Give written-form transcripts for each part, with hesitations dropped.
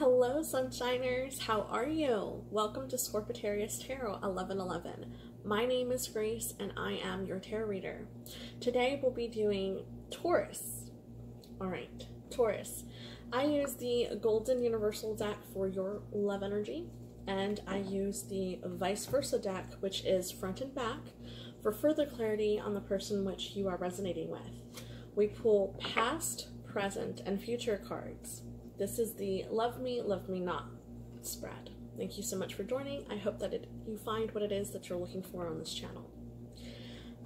Hello, Sunshiners. How are you? Welcome to Scorpitarius Tarot 1111. My name is Grace, and I am your tarot reader. Today, we'll be doing Taurus. Alright, Taurus. I use the Golden Universal deck for your love energy, and I use the Vice Versa deck, which is front and back, for further clarity on the person which you are resonating with. We pull past, present, and future cards. This is the Love Me Not spread. Thank you so much for joining. I hope that you find what it is that you're looking for on this channel.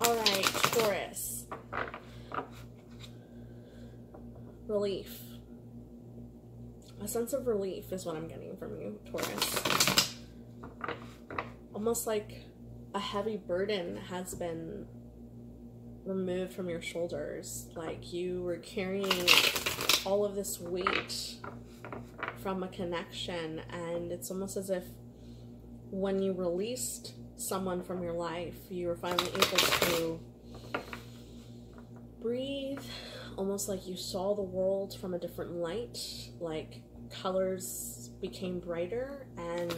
Alright, Taurus. Relief. A sense of relief is what I'm getting from you, Taurus. Almost like a heavy burden has been removed from your shoulders. Like you were carrying all of this weight from a connection, and it's almost as if when you released someone from your life, you were finally able to breathe, almost like you saw the world from a different light, like colors became brighter, and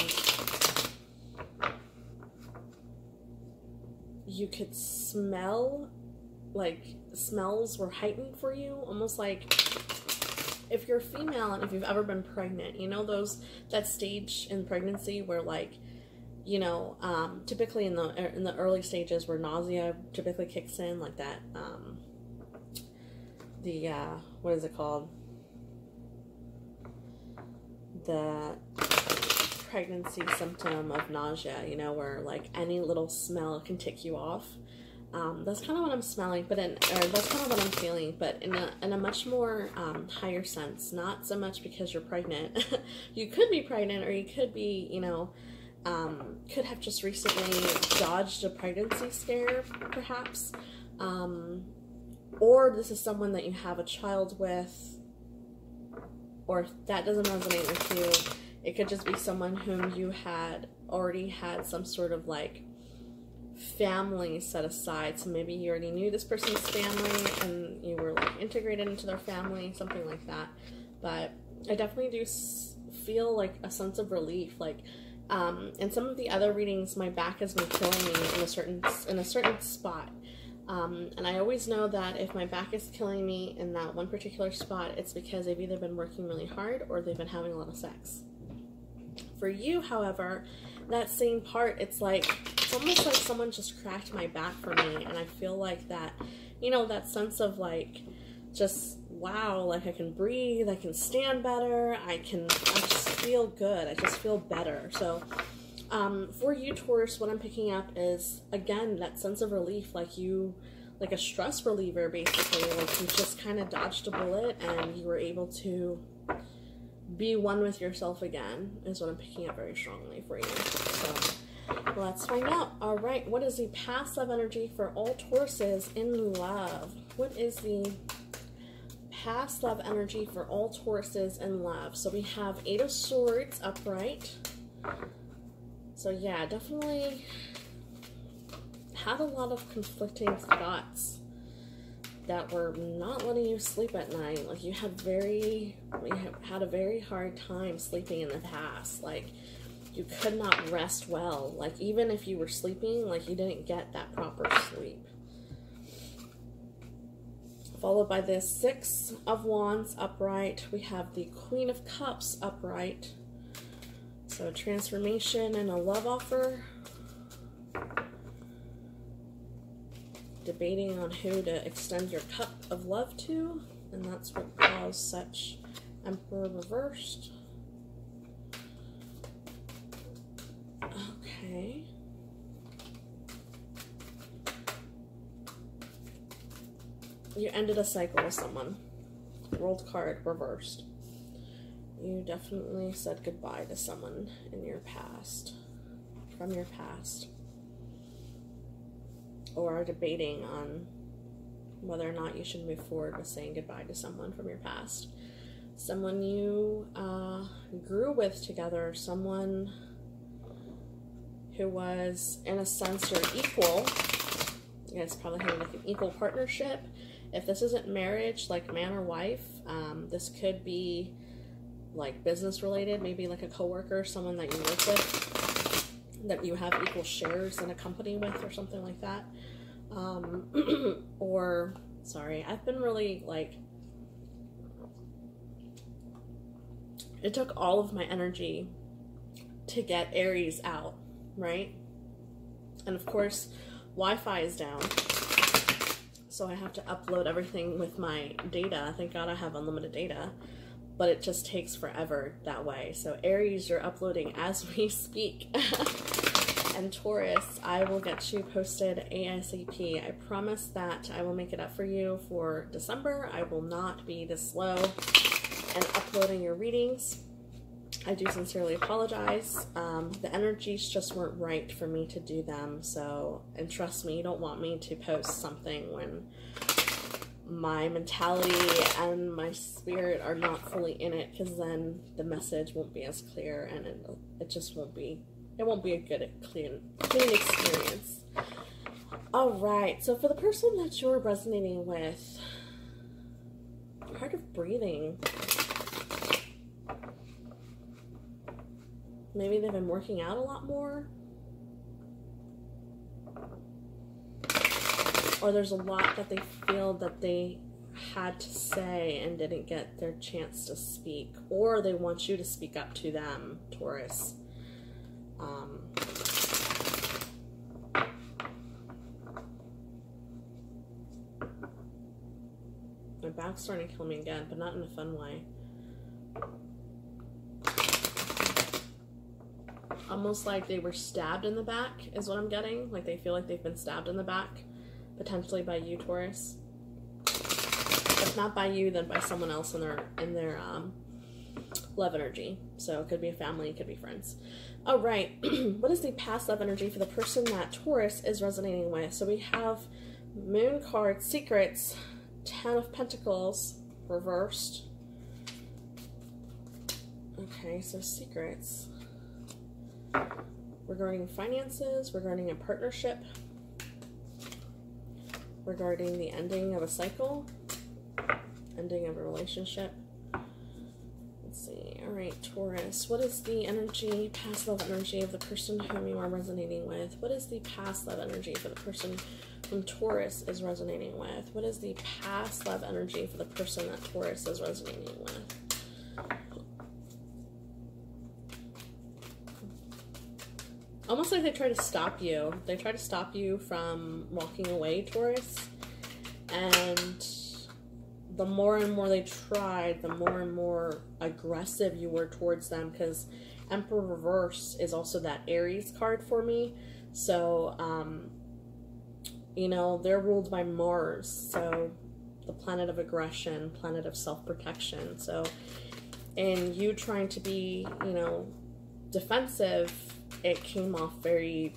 you could smell, like smells were heightened for you, almost like if you're female and if you've ever been pregnant, you know that stage in pregnancy where, like, you know, typically in the early stages where nausea typically kicks in, like that, what is it called? The pregnancy symptom of nausea, you know, where like any little smell can tick you off. That's kind of what I'm smelling, but that's kind of what I'm feeling, but in a much more higher sense. Not so much because you're pregnant. You could be pregnant, or you could be, you know, could have just recently dodged a pregnancy scare, perhaps. Or this is someone that you have a child with, or if that doesn't resonate with you, it could just be someone whom you had already had some sort of like family set aside. So maybe you already knew this person's family and you were like integrated into their family, something like that. But I definitely do feel like a sense of relief. Like in some of the other readings, my back has been killing me in a certain spot. And I always know that if my back is killing me in that one particular spot, it's because they've either been working really hard or they've been having a lot of sex. For you, however, that same part, it's almost like someone just cracked my back for me, and I feel like that, you know, that sense of like, just, wow, like I can breathe, I can stand better, I just feel good, I just feel better. So, for you, Taurus, what I'm picking up is, again, that sense of relief, like a stress reliever, basically, like you just kind of dodged a bullet and you were able to be one with yourself again, is what I'm picking up very strongly for you. So let's find out. All right, what is the past love energy for all Tauruses in love? What is the past love energy for all Tauruses in love? So we have 8 of Swords upright. So yeah, definitely had a lot of conflicting thoughts that were not letting you sleep at night. Like you had a very hard time sleeping in the past. Like you could not rest well. Like even if you were sleeping, like you didn't get that proper sleep. Followed by the 6 of Wands upright. We have the Queen of Cups upright. So transformation and a love offer. Debating on who to extend your cup of love to, and that's what caused such. Emperor reversed. Okay. You ended a cycle with someone. World card reversed. You definitely said goodbye to someone in your past, from your past. Or are debating on whether or not you should move forward with saying goodbye to someone from your past. Someone you grew with together, someone who was, in a sense, your equal. You guys probably having like an equal partnership. If this isn't marriage, like man or wife, this could be like business related, maybe like a coworker, someone that you work with, that you have equal shares in a company with or something like that. Or, sorry, I've been really like, it took all of my energy to get Aries out, right? And of course, Wi-Fi is down, so I have to upload everything with my data. Thank God I have unlimited data, but it just takes forever that way. So Aries, you're uploading as we speak. And Taurus, I will get you posted ASAP. I promise that I will make it up for you for December. I will not be this slow in uploading your readings. I do sincerely apologize. The energies just weren't right for me to do them. So, and trust me, you don't want me to post something when my mentality and my spirit are not fully in it, because then the message won't be as clear, and it just won't be, it won't be a good, clean experience. All right, so for the person that you're resonating with, part of breathing. Maybe they've been working out a lot more. Or there's a lot that they feel that they had to say and didn't get their chance to speak. Or they want you to speak up to them, Taurus. My back's starting to kill me again, but not in a fun way. Almost like they were stabbed in the back is what I'm getting. Like they feel like they've been stabbed in the back, potentially by you, Taurus. If not by you, then by someone else in their love energy. So it could be a family, it could be friends. All right, what is the past love energy for the person that Taurus is resonating with? So we have Moon card, Secrets, 10 of Pentacles, reversed. Okay, so Secrets. Regarding finances, regarding a partnership, regarding the ending of a cycle, ending of a relationship. Let's see. All right, Taurus, what is the energy, past love energy of the person whom you are resonating with? What is the past love energy for the person whom Taurus is resonating with? What is the past love energy for the person that Taurus is resonating with? Almost like they try to stop you. They try to stop you from walking away, Taurus. And the more and more they tried, the more and more aggressive you were towards them, because Emperor reverse is also that Aries card for me. So, you know, they're ruled by Mars. So the planet of aggression, planet of self-protection. So, and you trying to be, you know, defensive, it came off very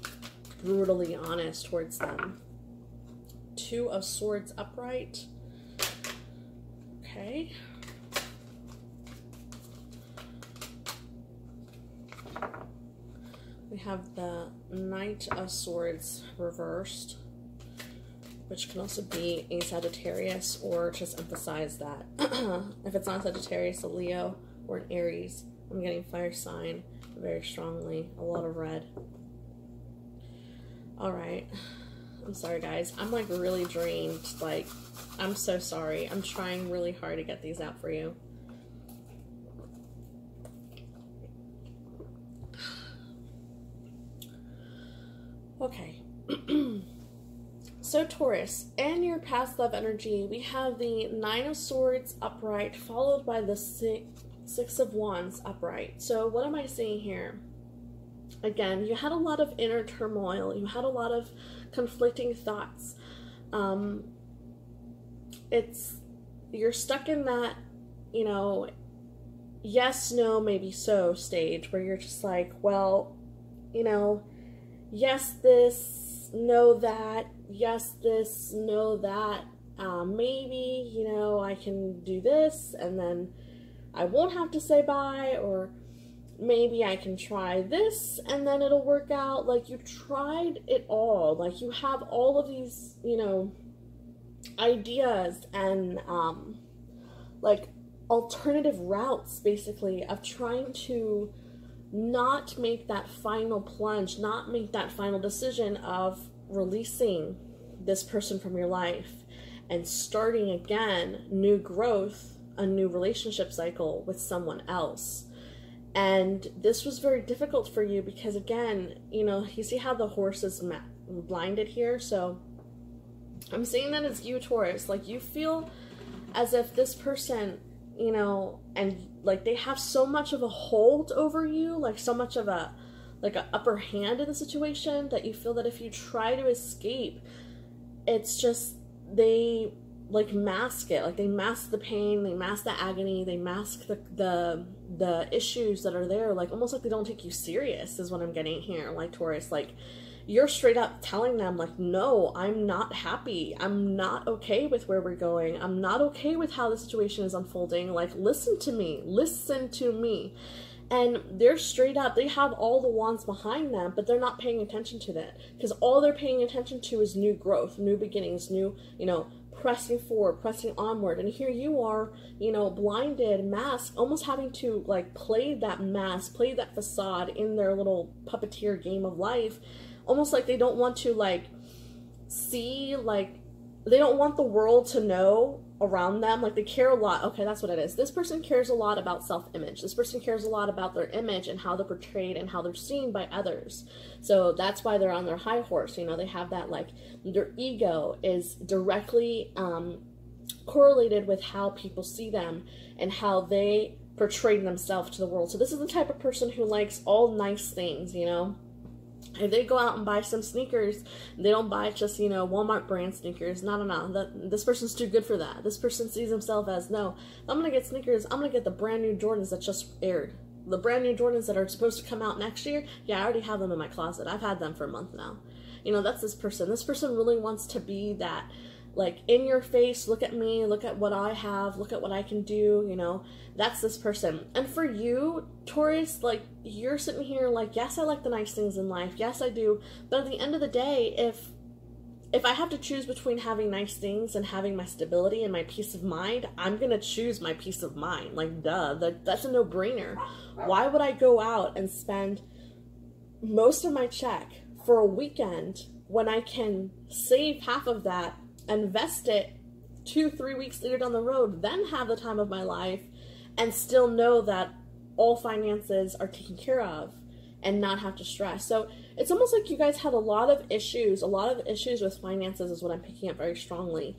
brutally honest towards them. 2 of Swords upright. Okay. We have the Knight of Swords reversed, which can also be a Sagittarius, or just emphasize that if it's not Sagittarius, a Leo or an Aries. I'm getting fire sign very strongly. A lot of red. All right. I'm sorry, guys. I'm like really drained. Like, I'm so sorry. I'm trying really hard to get these out for you. Okay. So Taurus, in your past love energy, we have the 9 of Swords upright, followed by the 6 of Wands upright. So what am I seeing here? Again, you had a lot of inner turmoil. You had a lot of conflicting thoughts. You're stuck in that, you know, yes, no, maybe so stage where you're just like, well, you know, yes, this, no, that, yes, this, no, that, maybe, you know, I can do this and then I won't have to say bye, or maybe I can try this and then it'll work out. Like, you tried it all. Like, you have all of these, you know, ideas and, like, alternative routes, basically, of trying to not make that final plunge, not make that final decision of releasing this person from your life and starting again, new growth, a new relationship cycle with someone else. And this was very difficult for you because, again, you know, you see how the horse is blinded here? So I'm saying that it's you, Taurus. Like, you feel as if this person, you know, and like they have so much of a hold over you, like so much of a, like an upper hand in the situation, that you feel that if you try to escape, it's just, they like mask it, like they mask the pain, they mask the agony, they mask the issues that are there, like almost like they don't take you serious is what I'm getting here, like Taurus. Like, you're straight up telling them, like, no, I'm not happy, I'm not okay with where we're going, I'm not okay with how the situation is unfolding, like, listen to me, listen to me. And they're straight up, they have all the wands behind them, but they're not paying attention to that, because all they're paying attention to is new growth, new beginnings, new, you know, pressing forward, pressing onward. And here you are, you know, blinded, masked, almost having to like play that mask, play that facade in their little puppeteer game of life, almost like they don't want to like see, like they don't want the world to know around them. Like, they care a lot. Okay, that's what it is. This person cares a lot about self-image. This person cares a lot about their image and how they're portrayed and how they're seen by others. So that's why they're on their high horse. You know, they have that, like, their ego is directly correlated with how people see them and how they portray themselves to the world. So this is the type of person who likes all nice things, you know. If they go out and buy some sneakers, they don't buy just, you know, Walmart brand sneakers. No. This person's too good for that. This person sees himself as, no, I'm going to get sneakers. I'm going to get the brand new Jordans that just aired. The brand new Jordans that are supposed to come out next year. Yeah, I already have them in my closet. I've had them for a month now. You know, that's this person. This person really wants to be that, like, in your face, look at me, look at what I have, look at what I can do, you know. That's this person. And for you, Taurus, like, you're sitting here like, yes, I like the nice things in life. Yes, I do. But at the end of the day, if I have to choose between having nice things and having my stability and my peace of mind, I'm going to choose my peace of mind. Like, duh, that's a no-brainer. Why would I go out and spend most of my check for a weekend when I can save half of that, invest it 2-3 weeks later down the road, then have the time of my life and still know that all finances are taken care of and not have to stress? So it's almost like you guys had a lot of issues with finances is what I'm picking up very strongly.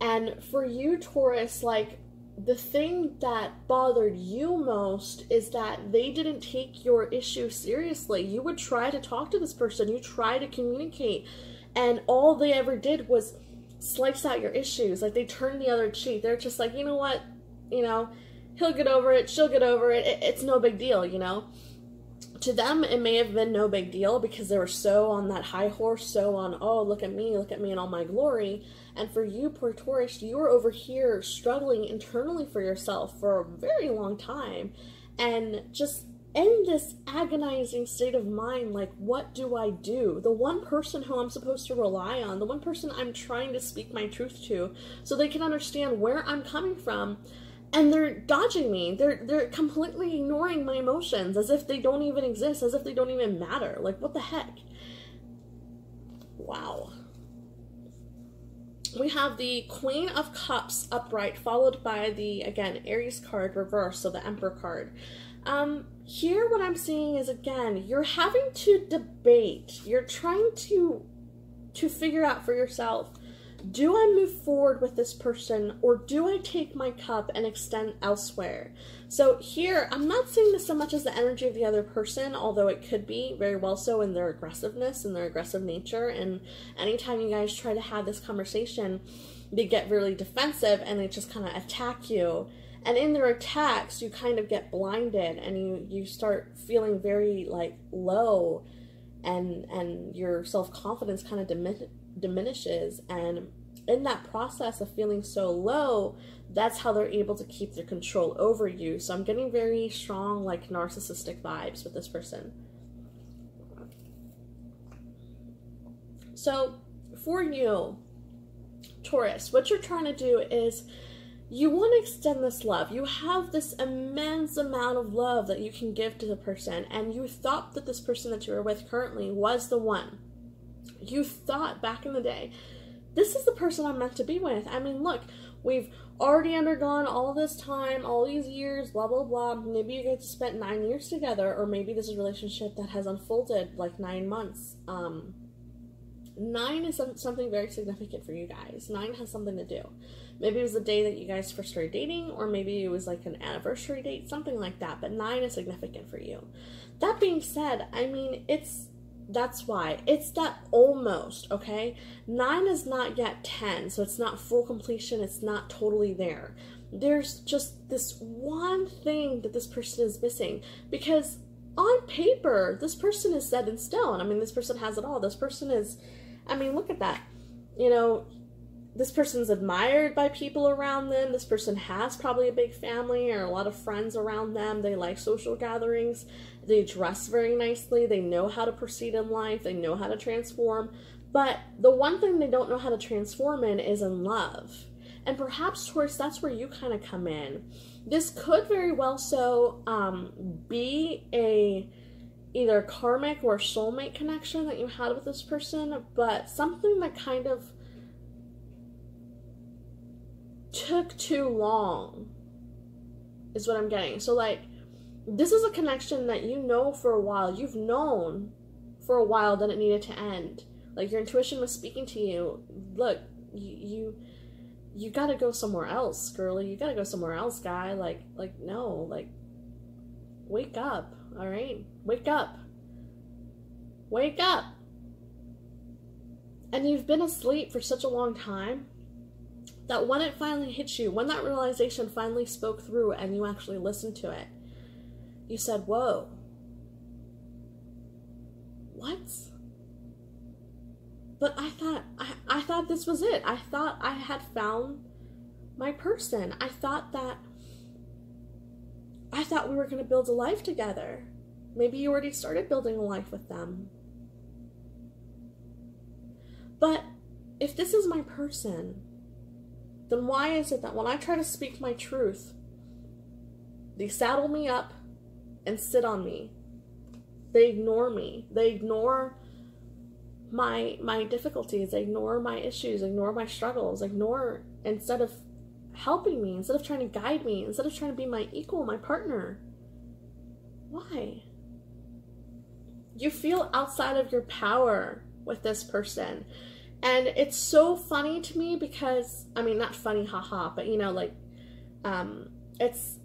And for you, Taurus, like, the thing that bothered you most is that they didn't take your issue seriously. You would try to talk to this person, you try to communicate, and all they ever did was slice out your issues. Like, they turned the other cheek. They're just like, you know what, you know, he'll get over it, she'll get over it, it's no big deal, you know. To them, it may have been no big deal because they were so on that high horse, so on, oh, look at me in all my glory. And for you, poor Taurus, you were over here struggling internally for yourself for a very long time, and just in this agonizing state of mind, like, what do I do? The one person who I'm supposed to rely on, the one person I'm trying to speak my truth to so they can understand where I'm coming from, and they're dodging me. They're completely ignoring my emotions as if they don't even exist, as if they don't even matter. Like, what the heck? Wow. We have the Queen of Cups upright, followed by the, again, Aries card reversed, so the Emperor card. Here what I'm seeing is, again, you're having to debate. You're trying to figure out for yourself, do I move forward with this person, or do I take my cup and extend elsewhere? So here, I'm not seeing this so much as the energy of the other person, although it could be very well so in their aggressiveness and their aggressive nature. And anytime you guys try to have this conversation, they get really defensive and they just kind of attack you. And in their attacks, you kind of get blinded and you start feeling very, like, low, and your self-confidence kind of diminishes. And in that process of feeling so low, that's how they're able to keep their control over you. So I'm getting very strong, like, narcissistic vibes with this person. So for you, Taurus, what you're trying to do is you want to extend this love. You have this immense amount of love that you can give to the person, and you thought that this person that you are with currently was the one. You thought back in the day, this is the person I'm meant to be with. I mean, look, we've already undergone all this time, all these years, blah, blah, blah. Maybe you guys spent 9 years together, or maybe this is a relationship that has unfolded like 9 months. 9 is something very significant for you guys. 9 has something to do. Maybe it was the day that you guys first started dating, or maybe it was like an anniversary date, something like that. But 9 is significant for you. That being said, I mean, that's why. It's that almost, okay? 9 is not yet 10, so it's not full completion. It's not totally there. There's just this one thing that this person is missing, because on paper, this person is set in stone. I mean, this person has it all. This person is, I mean, look at that. You know, this person's admired by people around them. This person has probably a big family or a lot of friends around them. They like social gatherings. They dress very nicely. They know how to proceed in life. They know how to transform. But the one thing they don't know how to transform in is in love. And perhaps, Taurus, that's where you kind of come in. This could very well be a either karmic or soulmate connection that you had with this person, but something that kind of took too long is what I'm getting. So like, this is a connection that you know for a while. You've known for a while that it needed to end. Like, your intuition was speaking to you. Look, you gotta go somewhere else, girlie. You gotta go somewhere else, guy. Like, no, like, wake up, all right? Wake up. Wake up. And you've been asleep for such a long time that when it finally hits you, when that realization finally spoke through and you actually listened to it, you said, whoa, what? But I thought this was it. I thought I had found my person. I thought we were going to build a life together. Maybe you already started building a life with them. But if this is my person, then why is it that when I try to speak my truth, they saddle me up and sit on me? They ignore me. They ignore my difficulties. They ignore my issues, ignore my struggles, instead of helping me, instead of trying to guide me, instead of trying to be my equal, my partner. Why? You feel outside of your power with this person. And it's so funny to me because, I mean, not funny, haha, but you know, like, it's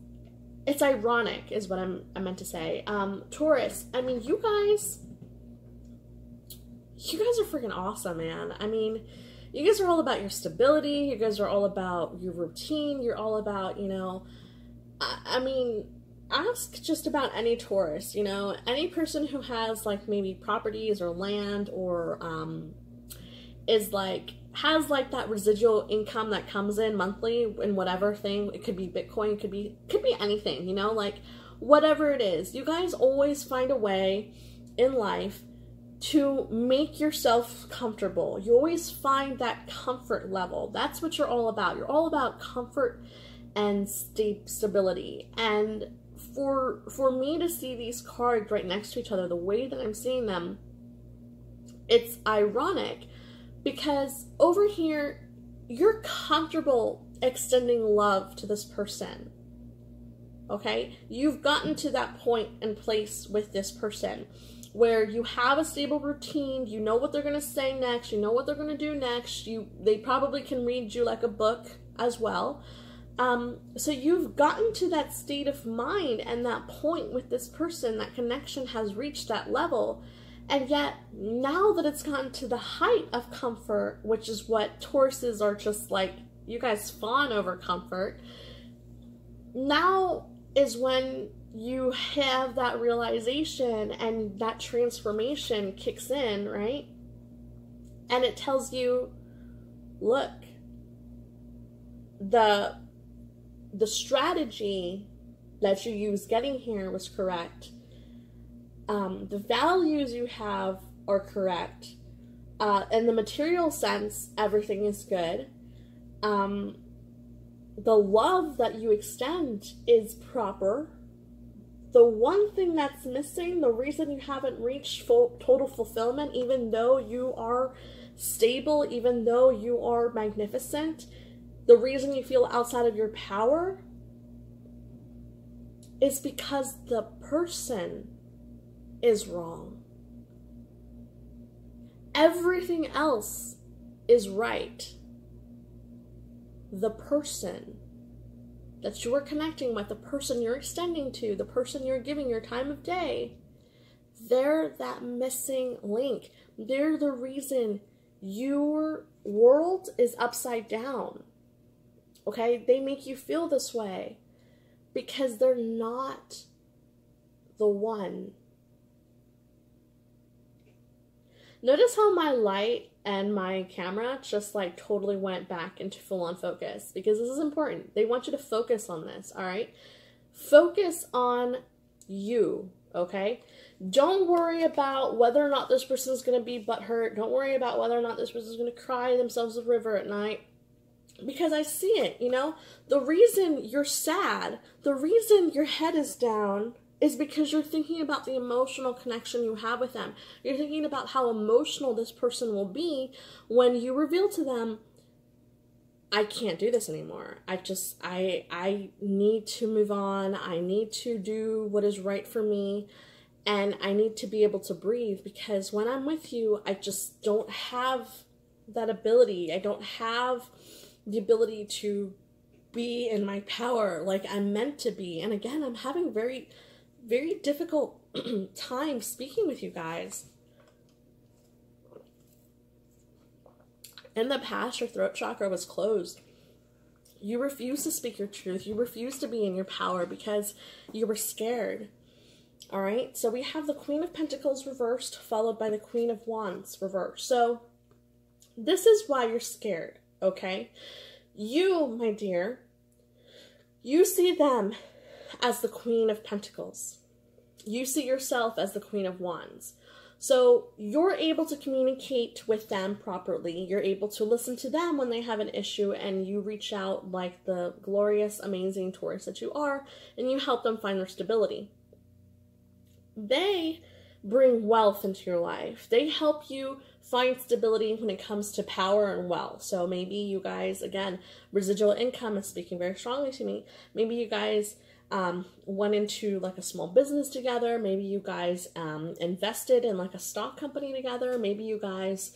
ironic is what I meant to say. Taurus, I mean, you guys are freaking awesome, man. I mean, you guys are all about your stability. You guys are all about your routine. You're all about, you know, I mean, ask just about any Taurus, you know, any person who has like maybe properties or land or, has like that residual income that comes in monthly in whatever thing. It could be Bitcoin, it could be anything, you know, like whatever it is. You guys always find a way in life to make yourself comfortable. You always find that comfort level. That's what you're all about. You're all about comfort and stability. And for me to see these cards right next to each other, the way that I'm seeing them, it's ironic because over here, you're comfortable extending love to this person. Okay? You've gotten to that point and place with this person where you have a stable routine, you know what they're going to say next, you know what they're going to do next, they probably can read you like a book as well. So you've gotten to that state of mind and that point with this person, that connection has reached that level. And yet, now that it's gotten to the height of comfort, which is what Tauruses are just like, you guys fawn over comfort, now is when you have that realization and that transformation kicks in, right? And it tells you, look, the strategy that you used getting here was correct. The values you have are correct. In the material sense, everything is good. the love that you extend is proper. The one thing that's missing, the reason you haven't reached total fulfillment, even though you are stable, even though you are magnificent, the reason you feel outside of your power is because the person is wrong. Everything else is right. The person that you are connecting with, the person you're extending to, the person you're giving your time of day, they're that missing link. They're the reason your world is upside down. Okay? They make you feel this way because they're not the one. Notice how my light and my camera just like totally went back into full-on focus, because this is important. They want you to focus on this, all right? Focus on you, okay? Don't worry about whether or not this person is going to be butthurt. Don't worry about whether or not this person is going to cry themselves a river at night, because I see it, you know? The reason you're sad, the reason your head is down is because you're thinking about the emotional connection you have with them. You're thinking about how emotional this person will be when you reveal to them, I can't do this anymore. I need to move on. I need to do what is right for me. And I need to be able to breathe, because when I'm with you, I just don't have that ability. I don't have the ability to be in my power like I'm meant to be. And again, I'm having very difficult time speaking with you guys. In the past, your throat chakra was closed. You refused to speak your truth. You refused to be in your power because you were scared. All right, so we have the Queen of Pentacles reversed, followed by the Queen of Wands reversed. So this is why you're scared, okay? You, my dear, you see them as the Queen of Pentacles. You see yourself as the Queen of Wands. So you're able to communicate with them properly. You're able to listen to them when they have an issue, and you reach out like the glorious, amazing Taurus that you are, and you help them find their stability. They bring wealth into your life. They help you find stability when it comes to power and wealth. So maybe you guys, again, residual income is speaking very strongly to me. Maybe you guys went into like a small business together. Maybe you guys invested in like a stock company together. Maybe you guys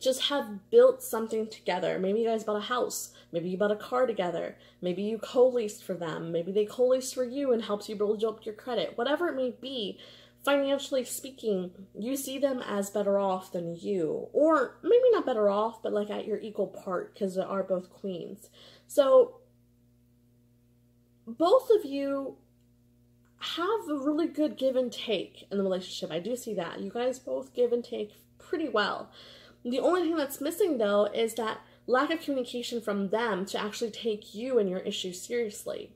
just have built something together. Maybe you guys bought a house. Maybe you bought a car together. Maybe you co-leased for them. Maybe they co-leased for you and helped you build up your credit. Whatever it may be, financially speaking, you see them as better off than you. Or maybe not better off, but like at your equal part, because they are both queens. So both of you have a really good give and take in the relationship. I do see that. You guys both give and take pretty well. The only thing that's missing, though, is that lack of communication from them to actually take you and your issues seriously.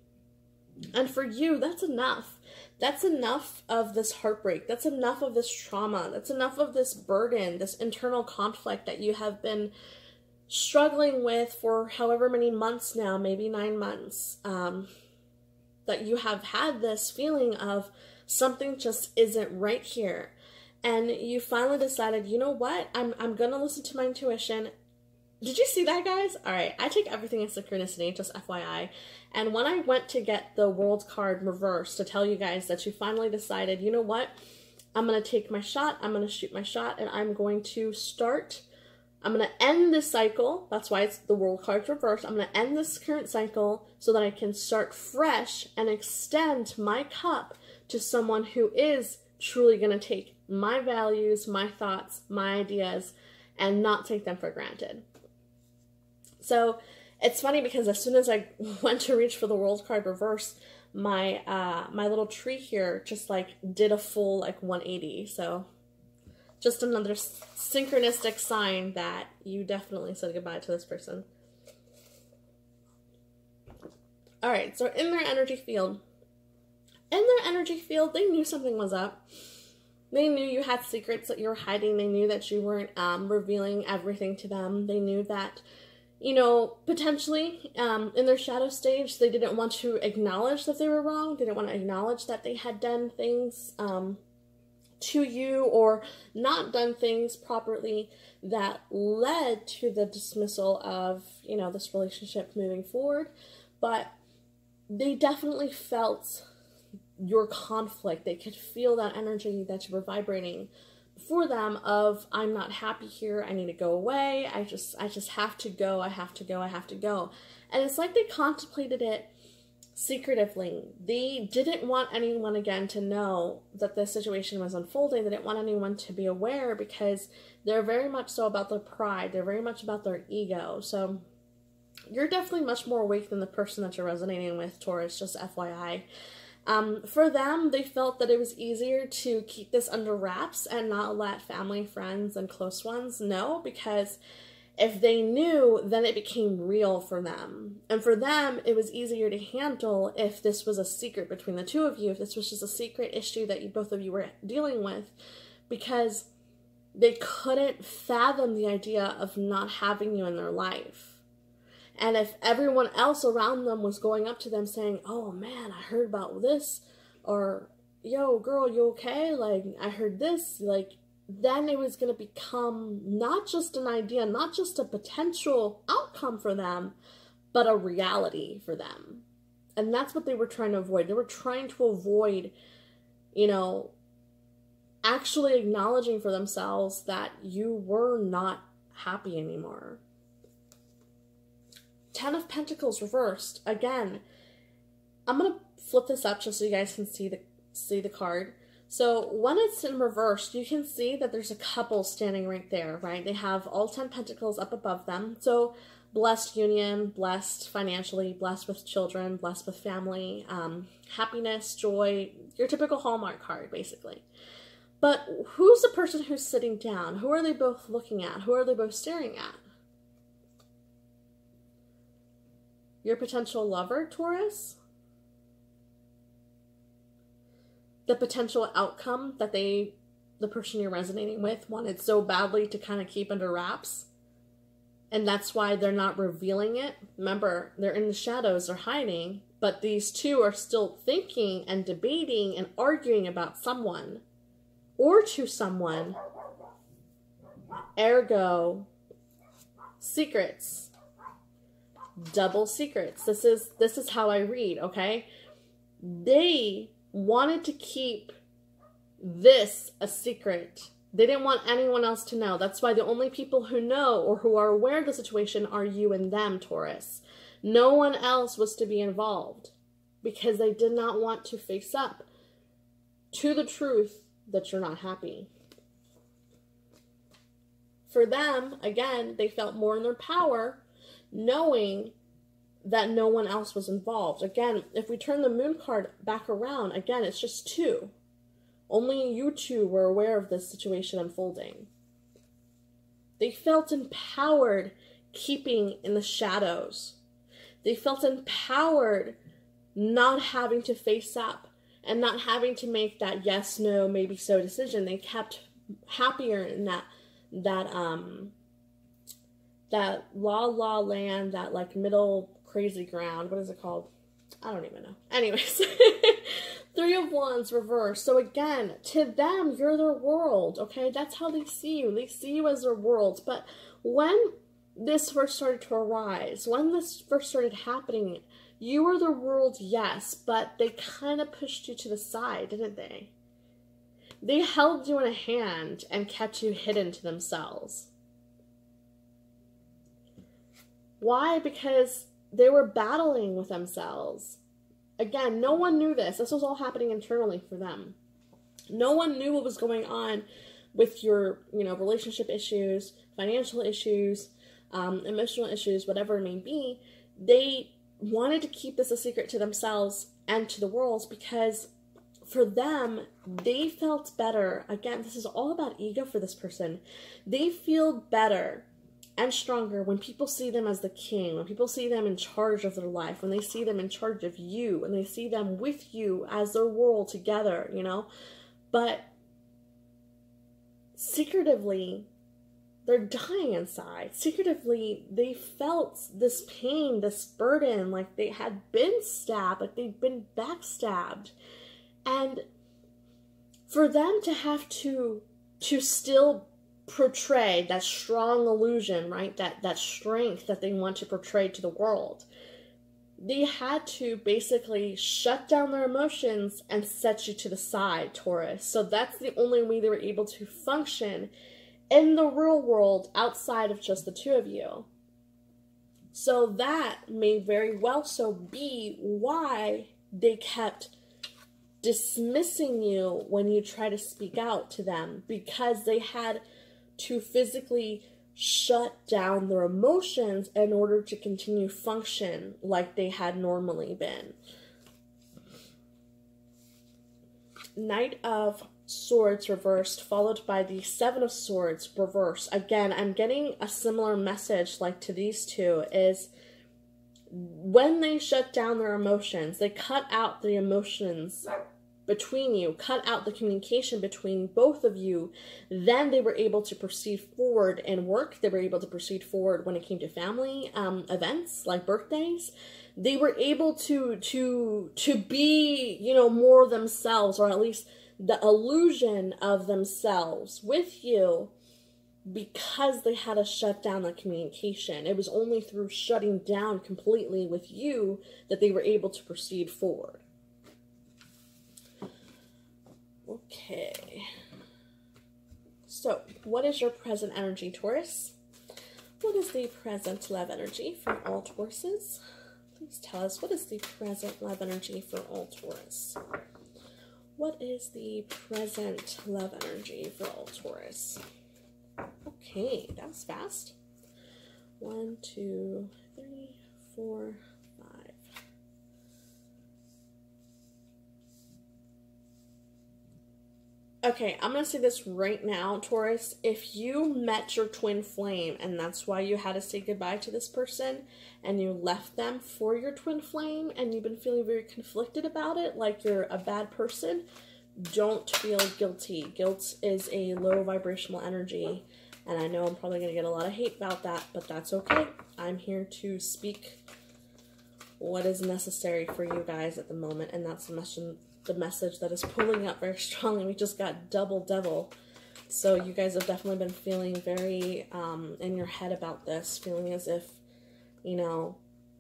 And for you, that's enough. That's enough of this heartbreak. That's enough of this trauma. That's enough of this burden, this internal conflict that you have been struggling with for however many months now, maybe 9 months. That you have had this feeling of something just isn't right here. And you finally decided, you know what? I'm going to listen to my intuition. Did you see that, guys? All right. I take everything in synchronicity, just FYI. And when I went to get the World card reversed to tell you guys that you finally decided, you know what? I'm going to take my shot. I'm going to shoot my shot, and I'm going to start. I'm going to end this cycle. That's why it's the World card's reversed. I'm going to end this current cycle so that I can start fresh and extend my cup to someone who is truly going to take my values, my thoughts, my ideas, and not take them for granted. So it's funny because as soon as I went to reach for the World card reverse, my my little tree here just like did a full like 180. So just another synchronistic sign that you definitely said goodbye to this person. All right, so in their energy field, they knew something was up. They knew you had secrets that you were hiding. They knew that you weren't revealing everything to them. They knew that you know, potentially in their shadow stage, they didn't want to acknowledge that they were wrong. They didn't want to acknowledge that they had done things to you or not done things properly that led to the dismissal of, you know, this relationship moving forward. But they definitely felt your conflict. They could feel that energy that you were vibrating for them of, I'm not happy here, I need to go away, I just have to go, I have to go. And it's like they contemplated it secretively. They didn't want anyone again to know that this situation was unfolding. They didn't want anyone to be aware because they're very much so about their pride. They're very much about their ego. So you're definitely much more awake than the person that you're resonating with, Taurus, just FYI. For them, they felt that it was easier to keep this under wraps and not let family, friends, and close ones know, because if they knew, then it became real for them. And for them, it was easier to handle if this was a secret between the two of you, if this was just a secret issue that both of you were dealing with, because they couldn't fathom the idea of not having you in their life. And if everyone else around them was going up to them saying, oh man, I heard about this, or yo girl, you okay? Like, I heard this, like, then it was going to become not just an idea, not just a potential outcome for them, but a reality for them. And that's what they were trying to avoid. They were trying to avoid, you know, actually acknowledging for themselves that you were not happy anymore. 10 of Pentacles reversed. Again, I'm going to flip this up just so you guys can see the card. So when it's in reverse, you can see that there's a couple standing right there, right? They have all 10 pentacles up above them. So blessed union, blessed financially, blessed with children, blessed with family, happiness, joy, your typical Hallmark card, basically. But who's the person who's sitting down? Who are they both looking at? Who are they both staring at? Your potential lover, Taurus? The potential outcome that the person you're resonating with wanted so badly to kind of keep under wraps. And that's why they're not revealing it. Remember, they're in the shadows, they're hiding, but these two are still thinking and debating and arguing about someone or to someone. Ergo, secrets. Double secrets. This is how I read, okay? They wanted to keep this a secret. They didn't want anyone else to know. That's why the only people who know or who are aware of the situation are you and them, Taurus. No one else was to be involved because they did not want to face up to the truth that you're not happy. For them, again, they felt more in their power knowing that no one else was involved. Again, if we turn the moon card back around, again, it's just two. Only you two were aware of this situation unfolding. They felt empowered keeping in the shadows. They felt empowered not having to face up and not having to make that yes, no, maybe so decision. They kept happier in that la land, that like middle crazy ground. What is it called? I don't even know. Anyways, 3 of Wands reversed. So again, to them, you're their world, okay? That's how they see you. They see you as their world. But when this first started to arise, when this first started happening, you were their world, yes, but they kind of pushed you to the side, didn't they? They held you in a hand and kept you hidden to themselves. Why? Because they were battling with themselves. Again, no one knew this. This was all happening internally for them. No one knew what was going on with your, relationship issues, financial issues, emotional issues, whatever it may be. They wanted to keep this a secret to themselves and to the world because for them, they felt better. Again, this is all about ego for this person. They feel better and stronger when people see them as the king, when people see them in charge of their life, when they see them in charge of you, when they see them with you as their world together, But secretively, they're dying inside. Secretively, they felt this pain, this burden, like they had been stabbed, like they'd been backstabbed. And for them to have to still portray that strong illusion, right? That strength that they want to portray to the world, they had to basically shut down their emotions and set you to the side, Taurus. So that's the only way they were able to function in the real world outside of just the two of you. So that may very well so be why they kept dismissing you when you try to speak out to them, because they had to physically shut down their emotions in order to continue function like they had normally been. Knight of Swords reversed, followed by the Seven of Swords reversed. Again, I'm getting a similar message like to these two, is when they shut down their emotions, they cut out the emotions between you, cut out the communication between both of you, then they were able to proceed forward in work. They were able to proceed forward when it came to family events like birthdays. They were able to be, you know, more themselves, or at least the illusion of themselves with you, because they had to shut down the communication. It was only through shutting down completely with you that they were able to proceed forward. Okay. So, what is your present energy, Taurus? What is the present love energy for all Tauruses? Please tell us, what is the present love energy for all Taurus? What is the present love energy for all Taurus? Okay, that was fast. 1, 2, 3, 4, 5. Okay, I'm going to say this right now, Taurus. If you met your twin flame and that's why you had to say goodbye to this person and you left them for your twin flame and you've been feeling very conflicted about it, like you're a bad person, don't feel guilty. Guilt is a low vibrational energy, and I know I'm probably going to get a lot of hate about that, but that's okay. I'm here to speak what is necessary for you guys at the moment, and that's the message that is pulling up very strongly. We just got double devil. So you guys have definitely been feeling very in your head about this, feeling as if, you know,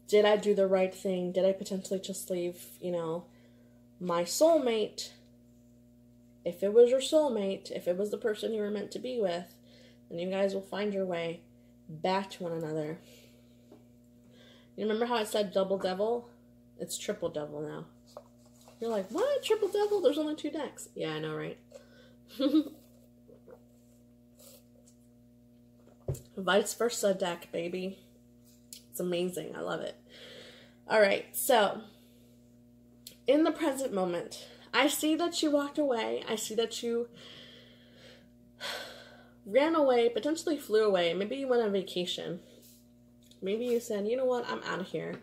did I do the right thing? Did I potentially just leave, you know, my soulmate? If it was your soulmate, if it was the person you were meant to be with, then you guys will find your way back to one another. You remember how I said double devil? It's triple devil now. You're like, what? Triple devil? There's only 2 decks. Yeah, I know, right? Vice versa deck, baby. It's amazing. I love it. All right, so in the present moment, I see that you walked away. I see that you ran away, potentially flew away. Maybe you went on vacation. Maybe you said, you know what? I'm out of here.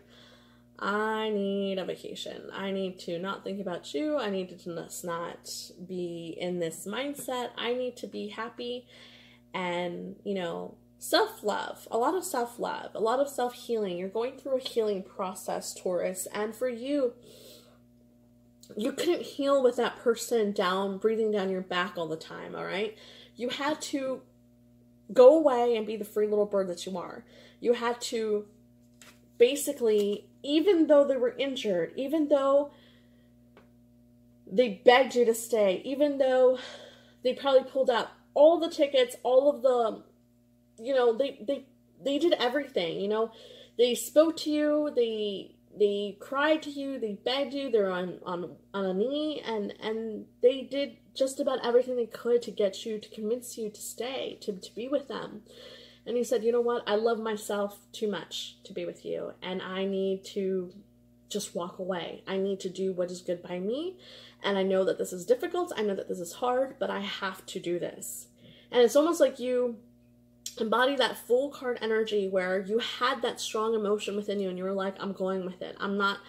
I need a vacation. I need to not think about you. I need to not be in this mindset. I need to be happy and, you know, self-love. A lot of self-love. A lot of self-healing. You're going through a healing process, Taurus. And for you, you couldn't heal with that person breathing down your back all the time, all right? You had to go away and be the free little bird that you are. You had to basically, even though they were injured, even though they begged you to stay, even though they probably pulled out all the tickets, all of the, you know, they did everything, you know, they spoke to you, they cried to you, they begged you, they're on a knee, and they did just about everything they could to get you, to convince you to stay, to be with them. And you said, you know what, I love myself too much to be with you, and I need to just walk away. I need to do what is good by me, and I know that this is difficult, I know that this is hard, but I have to do this. And it's almost like you embody that full card energy where you had that strong emotion within you and you were like, I'm going with it. I'm not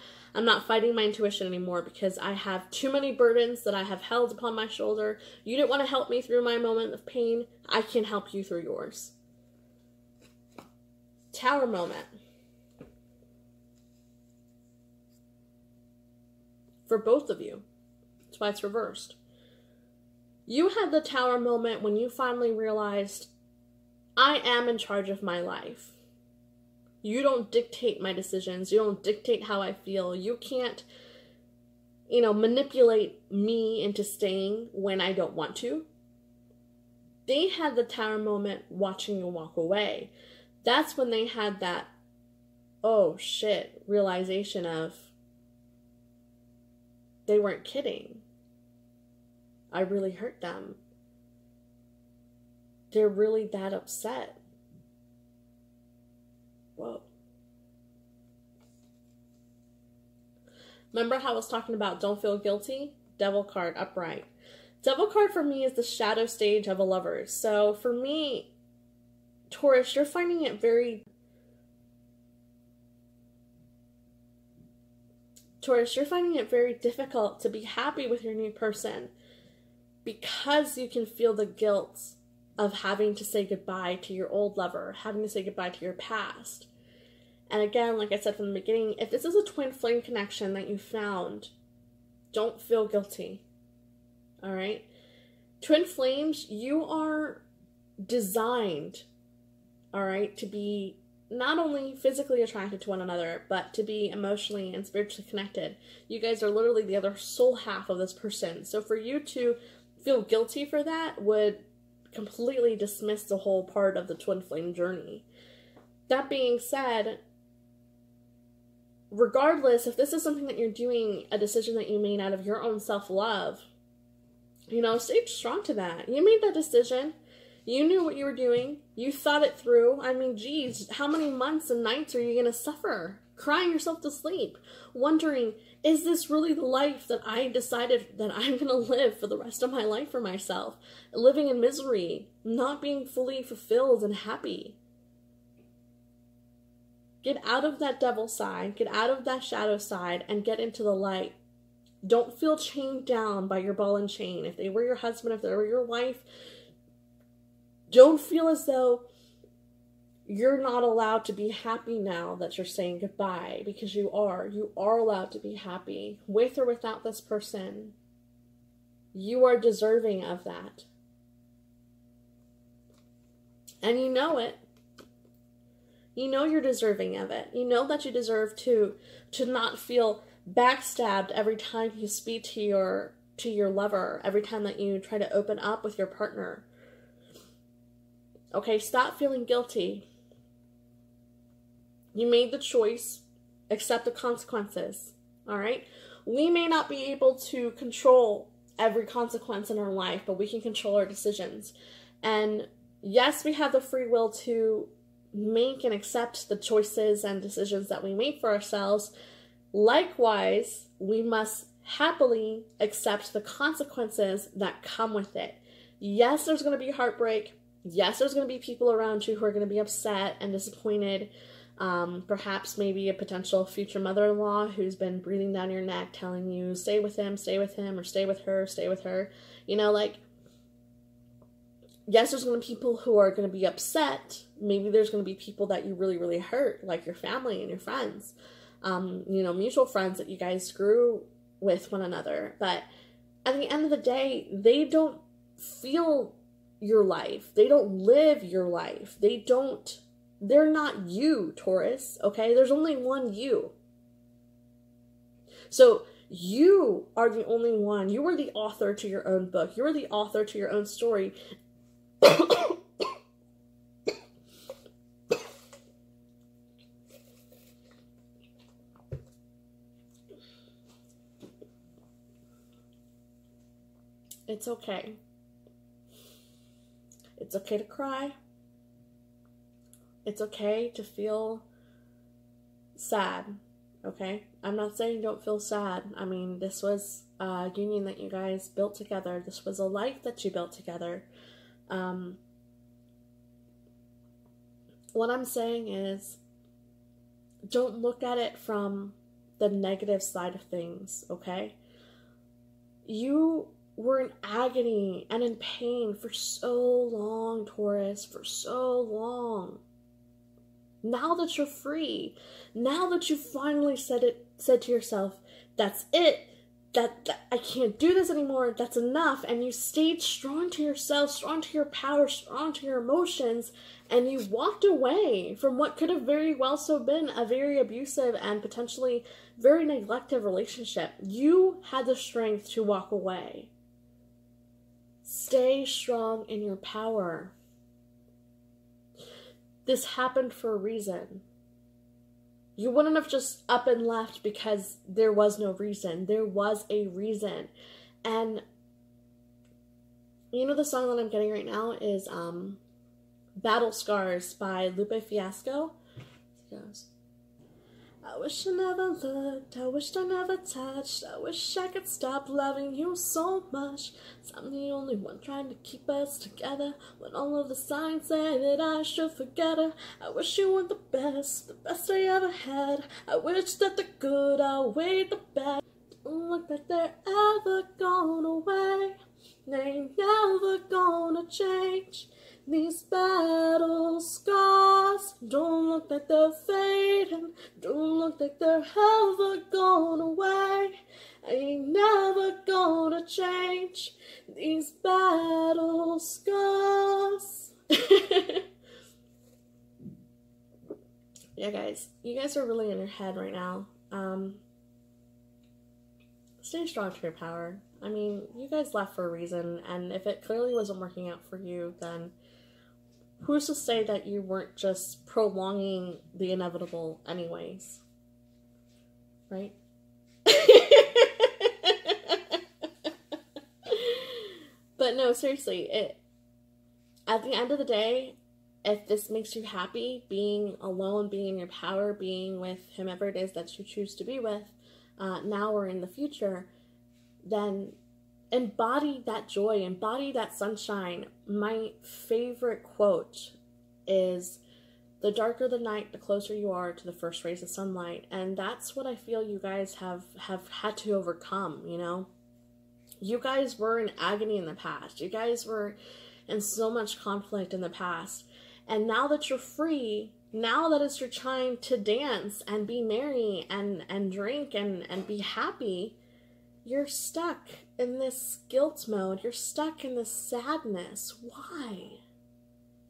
fighting my intuition anymore because I have too many burdens that I have held upon my shoulder. You didn't want to help me through my moment of pain. I can help you through yours. Tower moment. For both of you. That's why it's reversed. You had the Tower moment when you finally realized, I am in charge of my life. You don't dictate my decisions. You don't dictate how I feel. You can't, manipulate me into staying when I don't want to. They had the Tower moment watching you walk away. That's when they had that, oh shit, realization of, they weren't kidding. I really hurt them. They're really that upset. Whoa. Remember how I was talking about don't feel guilty? Devil card, upright. Devil card for me is the shadow stage of a lover. So for me, Taurus, you're finding it very... Taurus, you're finding it very difficult to be happy with your new person because you can feel the guilt of having to say goodbye to your old lover, having to say goodbye to your past. And again, like I said from the beginning, if this is a twin flame connection that you found, don't feel guilty. All right? Twin flames, you are designed, all right, to be not only physically attracted to one another, but to be emotionally and spiritually connected. You guys are literally the other soul half of this person. So for you to feel guilty for that would completely dismiss the whole part of the twin flame journey. That being said, regardless, if this is something that you're doing, a decision that you made out of your own self-love, stay strong to that. You made that decision. You knew what you were doing. You thought it through. I mean, geez, how many months and nights are you going to suffer? Crying yourself to sleep, wondering, is this really the life that I decided that I'm going to live for the rest of my life for myself? Living in misery, not being fully fulfilled and happy. Get out of that devil side, get out of that shadow side, and get into the light. Don't feel chained down by your ball and chain. If they were your husband, if they were your wife, don't feel as though you're not allowed to be happy now that you're saying goodbye, because you are. You are allowed to be happy with or without this person. You are deserving of that. And you know it. You know you're deserving of it. You know that you deserve to not feel backstabbed every time you speak to your lover, every time that you try to open up with your partner. Okay, stop feeling guilty. You made the choice. Accept the consequences. All right? We may not be able to control every consequence in our life, but we can control our decisions. And yes, we have the free will to make and accept the choices and decisions that we make for ourselves. Likewise, we must happily accept the consequences that come with it. Yes, there's going to be heartbreak. Yes, there's going to be people around you who are going to be upset and disappointed. Perhaps maybe a potential future mother-in-law who's been breathing down your neck, telling you, stay with him, or stay with her, stay with her. Yes, there's going to be people who are going to be upset. Maybe there's going to be people that you really, really hurt, like your family and your friends. Mutual friends that you guys grew with one another. But at the end of the day, they don't feel your life. They don't live your life. They're not you, Taurus, okay? There's only one you. So you are the only one. You are the author to your own book. You are the author to your own story. It's okay. It's okay to cry. It's okay to feel sad, okay? I'm not saying don't feel sad. I mean, this was a union that you guys built together. This was a life that you built together. What I'm saying is, don't look at it from the negative side of things, okay? You were in agony and in pain for so long, Taurus, for so long. Now that you're free, now that you finally said to yourself, that's it, that I can't do this anymore, that's enough, and you stayed strong to yourself, strong to your power, strong to your emotions, and you walked away from what could have very well so been a very abusive and potentially very neglective relationship. You had the strength to walk away. Stay strong in your power. This happened for a reason. You wouldn't have just up and left because there was no reason. There was a reason. And you know the song that I'm getting right now is Battle Scars by Lupe Fiasco. It goes, I wish I never looked, I wished I never touched, I wish I could stop loving you so much. I'm the only one trying to keep us together, when all of the signs say that I should forget her. I wish you were the best I ever had. I wish that the good outweighed the bad. Don't look like they're ever gone away, they ain't never gonna change. These battle scars don't look like they're fading, don't look like they're ever gone away, ain't never gonna change. These battle scars. Yeah, guys, you guys are really in your head right now. Stay strong to your power. I mean, you guys left for a reason, and if it clearly wasn't working out for you, then who's to say that you weren't just prolonging the inevitable anyways? Right? But no, seriously, at the end of the day, if this makes you happy, being alone, being in your power, being with whomever it is that you choose to be with, now or in the future, then embody that joy, embody that sunshine. My favorite quote is, the darker the night, the closer you are to the first rays of sunlight. And that's what I feel you guys have had to overcome, you know? You guys were in agony in the past. You guys were in so much conflict in the past. And now that you're free, now that it's your time to dance and be merry and drink and be happy, you're stuck in this guilt mode. You're stuck in this sadness. Why?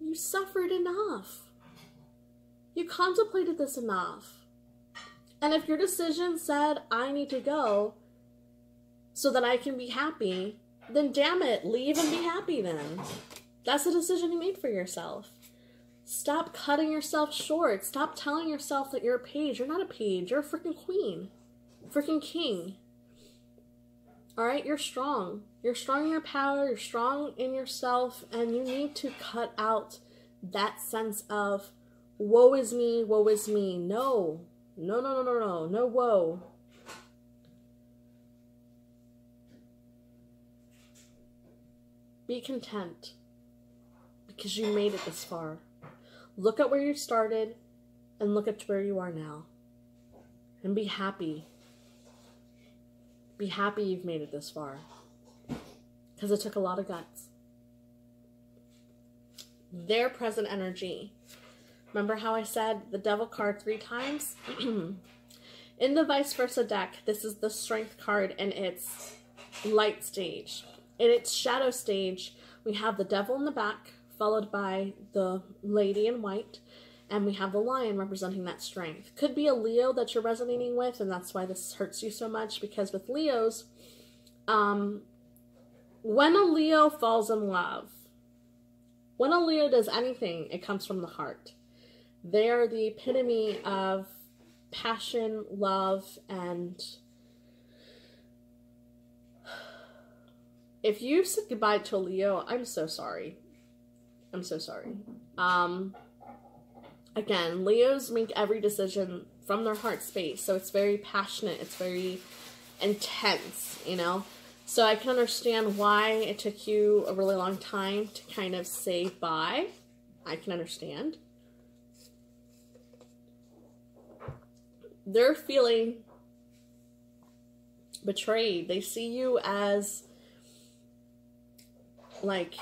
You suffered enough. You contemplated this enough. And if your decision said, I need to go so that I can be happy, then damn it, leave and be happy then. That's the decision you made for yourself. Stop cutting yourself short. Stop telling yourself that you're a page. You're not a page. You're a freaking queen. Freaking king. Alright, you're strong. You're strong in your power. You're strong in yourself. And you need to cut out that sense of, woe is me, woe is me. No. No, no, no, no, no. No woe. Be content. Because you made it this far. Look at where you started and look at where you are now. And be happy. Be happy you've made it this far. Because it took a lot of guts. Their present energy. Remember how I said the devil card 3 times? In the vice versa deck, this is the strength card in its light stage. In its shadow stage, we have the devil in the back, followed by the lady in white, and we have the lion representing that strength. Could be a Leo that you're resonating with, and that's why this hurts you so much, because with Leos, when a Leo falls in love, when a Leo does anything, it comes from the heart. They are the epitome of passion, love, and if you said goodbye to a Leo, I'm so sorry. I'm so sorry. Again, Leos make every decision from their heart space, so it's very passionate, it's very intense, you know? So I can understand why it took you a really long time to kind of say bye. I can understand. They're feeling betrayed. They see you as, like,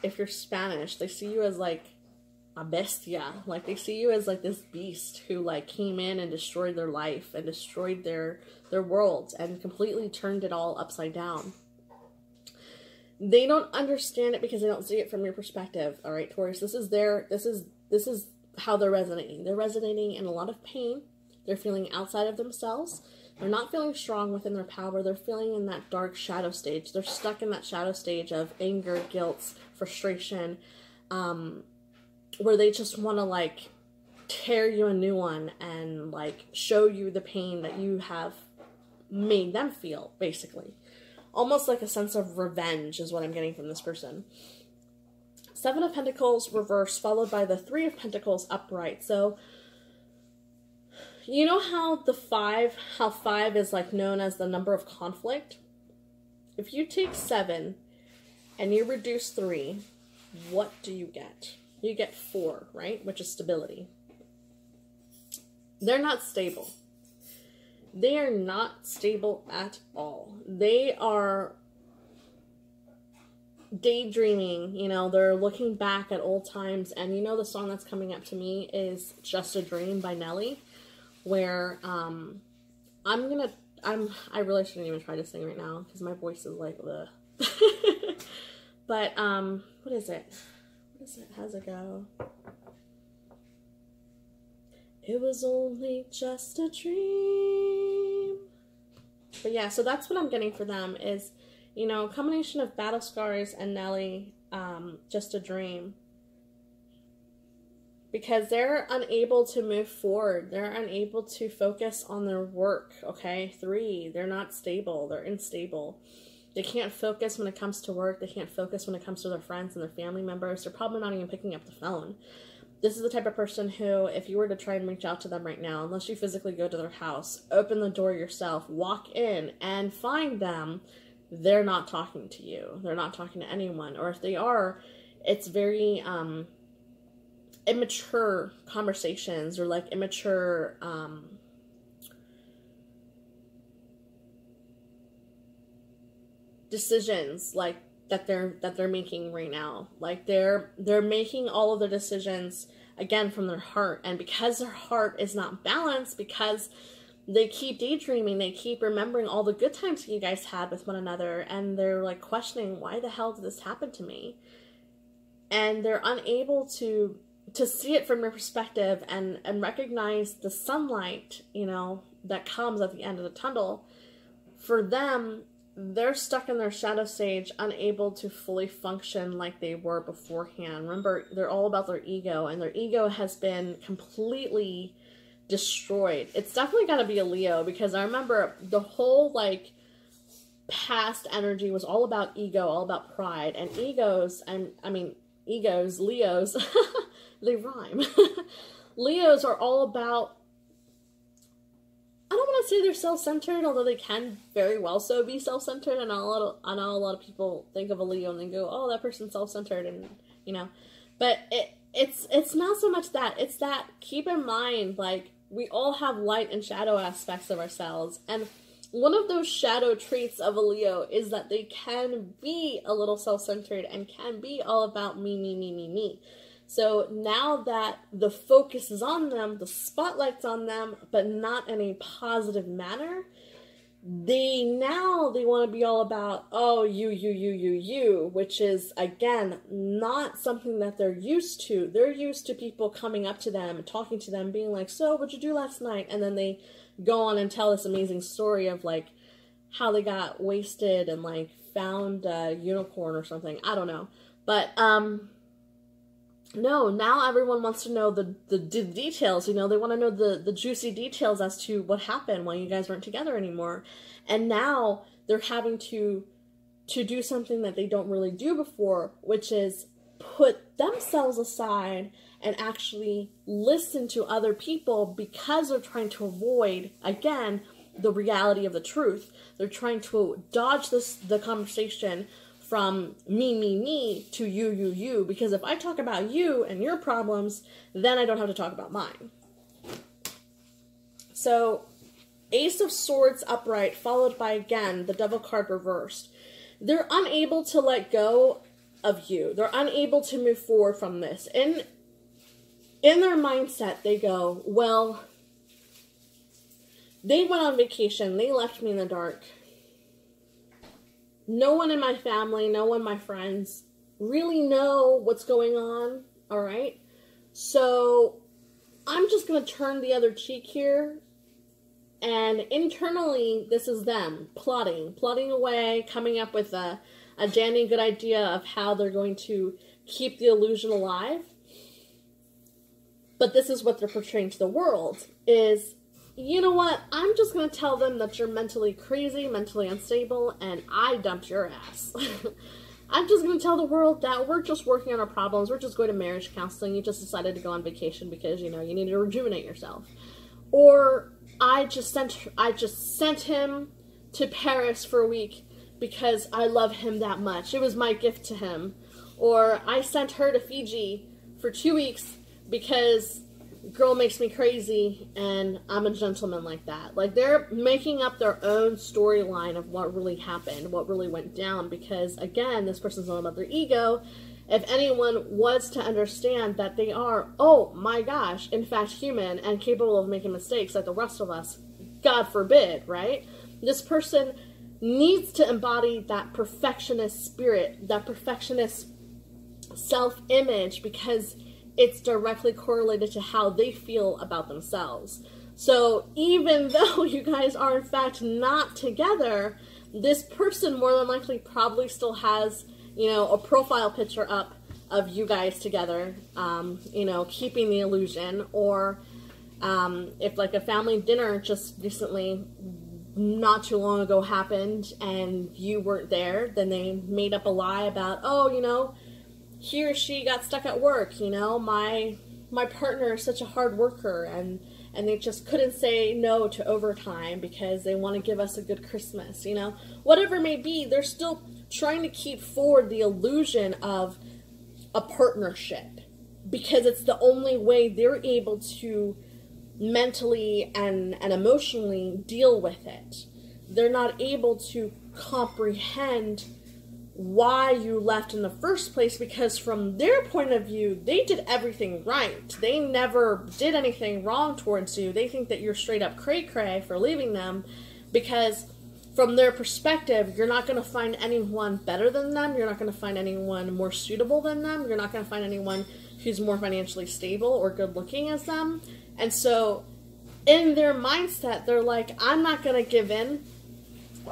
if you're Spanish, they see you as, like, a bestia. Like, they see you as like this beast who like came in and destroyed their life and destroyed their world and completely turned it all upside down. They don't understand it because they don't see it from your perspective. All right, Taurus, this is how they're resonating. They're resonating in a lot of pain. They're feeling outside of themselves. They're not feeling strong within their power. They're feeling in that dark shadow stage. They're stuck in that shadow stage of anger, guilt, frustration, where they just want to like tear you a new one and like show you the pain that you have made them feel, basically. Almost like a sense of revenge is what I'm getting from this person. 7 of Pentacles reverse, followed by the 3 of Pentacles upright. So, you know how how 5 is like known as the number of conflict? If you take 7 and you reduce 3, what do you get? You get 4, right? Which is stability. They're not stable. They are not stable at all. They are daydreaming, you know, they're looking back at old times. And you know, the song that's coming up to me is Just a Dream by Nelly, where I really shouldn't even try to sing right now because my voice is like the but what is it? How's it go? It was only just a dream. But yeah, so that's what I'm getting for them is, you know, a combination of Battle Scars and Nelly, Just a Dream. Because they're unable to move forward. They're unable to focus on their work, okay? 3, they're not stable. They're unstable. They can't focus when it comes to work. They can't focus when it comes to their friends and their family members. They're probably not even picking up the phone. This is the type of person who, if you were to try and reach out to them right now, unless you physically go to their house, open the door yourself, walk in, and find them, they're not talking to you. They're not talking to anyone. Or if they are, it's very immature conversations, or like immature decisions, like that they're making right now. Like they're making all of their decisions again from their heart, and because their heart is not balanced, because they keep daydreaming, they keep remembering all the good times that you guys had with one another, and they're like questioning, why the hell did this happen to me? And they're unable to see it from your perspective and recognize the sunlight, you know, that comes at the end of the tunnel. For them, they're stuck in their shadow stage, unable to fully function like they were beforehand. Remember, they're all about their ego, and their ego has been completely destroyed. It's definitely got to be a Leo, because I remember the whole, like, past energy was all about ego, all about pride. And Leos, they rhyme. Leos are all about, I don't want to say they're self-centered, although they can very well so be self-centered. I know a lot of people think of a Leo and they go, oh, that person's self-centered, and, you know. But it's not so much that. It's that, keep in mind, like, we all have light and shadow aspects of ourselves. And one of those shadow traits of a Leo is that they can be a little self-centered and can be all about me, me, me, me, me. So now that the focus is on them, the spotlight's on them, but not in a positive manner, they want to be all about, oh, you, which is, again, not something that they're used to. They're used to people coming up to them and talking to them, being like, so, what'd you do last night? And then they go on and tell this amazing story of, like, how they got wasted and, like, found a unicorn or something. I don't know. But, no, now everyone wants to know the details, you know. They want to know the juicy details as to what happened when you guys weren't together anymore. And now they're having to do something that they don't really do before, which is put themselves aside and actually listen to other people, because they're trying to avoid, again, the reality of the truth. They're trying to dodge the conversation from me to you, because if I talk about you and your problems, then I don't have to talk about mine. So, Ace of Swords upright, followed by, again, the Devil card reversed. They're unable to let go of you. They're unable to move forward from this. in their mindset, they go, well, they went on vacation. They left me in the dark. No one in my family, no one, my friends, really know what's going on, all right? So I'm just going to turn the other cheek here. And internally, this is them plotting away, coming up with a dandy good idea of how they're going to keep the illusion alive. But this is what they're portraying to the world is, you know what, I'm just going to tell them that you're mentally crazy, mentally unstable, and I dumped your ass. I'm just going to tell the world that we're just working on our problems, we're just going to marriage counseling, you just decided to go on vacation because, you know, you need to rejuvenate yourself. Or, I just sent him to Paris for a week because I love him that much. It was my gift to him. Or, I sent her to Fiji for 2 weeks because girl makes me crazy and I'm a gentleman like that. Like, they're making up their own storyline of what really happened, what really went down, because again, this person's all about their ego. If anyone was to understand that they are, oh my gosh, in fact human and capable of making mistakes like the rest of us, God forbid, right? This person needs to embody that perfectionist spirit, that perfectionist self-image, because it's directly correlated to how they feel about themselves. So even though you guys are in fact not together, this person more than likely probably still has, you know, a profile picture up of you guys together, you know, keeping the illusion. Or if like a family dinner just recently, not too long ago happened and you weren't there, then they made up a lie about, oh, you know, he or she got stuck at work, you know, my partner is such a hard worker, and they just couldn't say no to overtime because they want to give us a good Christmas, you know, whatever it may be. They're still trying to keep forward the illusion of a partnership because it's the only way they're able to mentally and emotionally deal with it. They're not able to comprehend why you left in the first place, because from their point of view, they did everything right. They never did anything wrong towards you. They think that you're straight up cray-cray for leaving them, because from their perspective, you're not going to find anyone better than them. You're not going to find anyone more suitable than them. You're not going to find anyone who's more financially stable or good looking as them. And so in their mindset, they're like, I'm not going to give in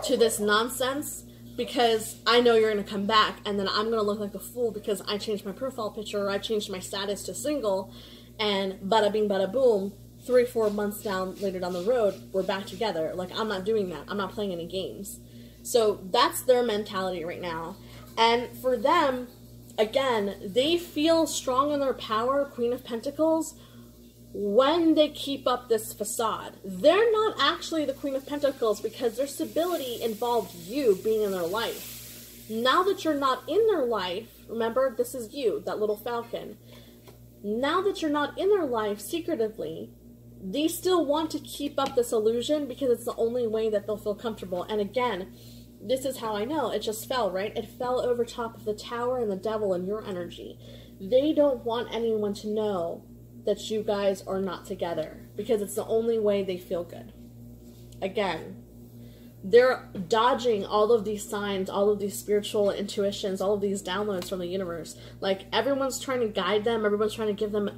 to this nonsense because I know you're going to come back, and then I'm going to look like a fool because I changed my profile picture or I changed my status to single, and bada bing, bada boom, 3-4 months later down the road, we're back together. Like, I'm not doing that. I'm not playing any games. So that's their mentality right now. And for them, again, they feel strong in their power, Queen of Pentacles, when they keep up this facade. They're not actually the Queen of Pentacles because their stability involved you being in their life. Now that you're not in their life, remember, this is you, that little falcon. Now that you're not in their life secretively, they still want to keep up this illusion because it's the only way that they'll feel comfortable. And again, this is how I know. It just fell, right? It fell over top of the Tower and the Devil and your energy. They don't want anyone to know that you guys are not together because it's the only way they feel good. Again, they're dodging all of these signs, all of these spiritual intuitions, all of these downloads from the universe. Like, everyone's trying to guide them, everyone's trying to give them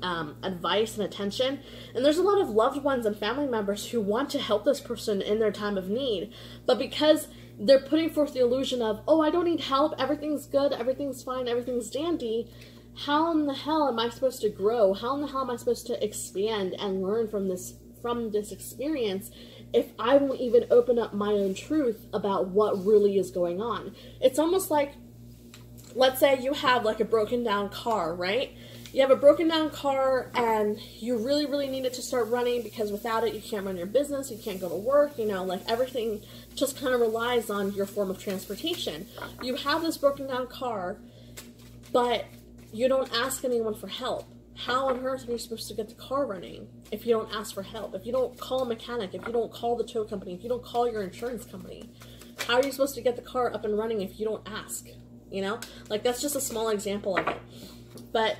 advice and attention. And there's a lot of loved ones and family members who want to help this person in their time of need. But because they're putting forth the illusion of, oh, I don't need help, everything's good, everything's fine, everything's dandy, how in the hell am I supposed to grow? How in the hell am I supposed to expand and learn from this experience if I won't even open up my own truth about what really is going on? It's almost like, let's say you have like a broken down car, right? You have a broken down car and you really, really need it to start running because without it you can't run your business, you can't go to work, you know, like everything just kind of relies on your form of transportation. You have this broken down car, but you don't ask anyone for help. How on earth are you supposed to get the car running if you don't ask for help? If you don't call a mechanic, if you don't call the tow company, if you don't call your insurance company, how are you supposed to get the car up and running if you don't ask? You know, like, that's just a small example of it. But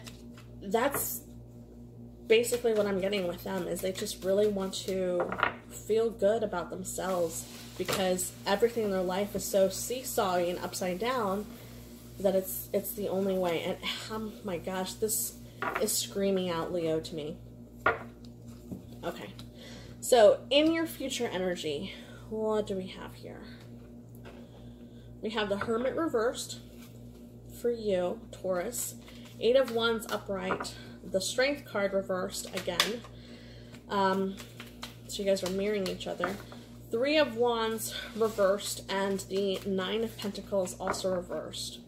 that's basically what I'm getting with them is they just really want to feel good about themselves, because everything in their life is so seesawy and upside down that it's the only way. And oh my gosh, this is screaming out Leo to me. Okay, so in your future energy, what do we have here? We have the Hermit reversed for you, Taurus. 8 of Wands upright. The Strength card reversed again. So you guys are mirroring each other. 3 of Wands reversed, and the 9 of Pentacles also reversed.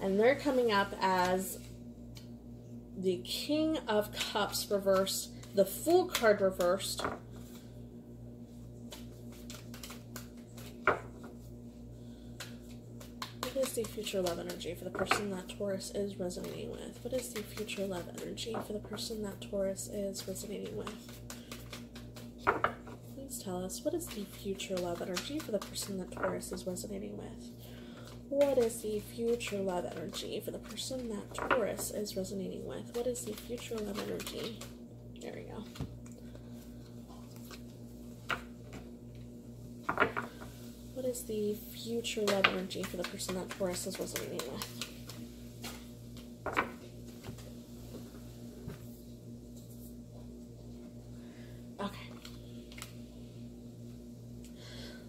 And they're coming up as the King of Cups reversed, the Fool card reversed, what is the future love energy for the person that Taurus is resonating with? What is the future love energy for the person that Taurus is resonating with? Please tell us, what is the future love energy for the person that Taurus is resonating with? What is the future love energy for the person that Taurus is resonating with? What is the future love energy? There we go. What is the future love energy for the person that Taurus is resonating with? Okay.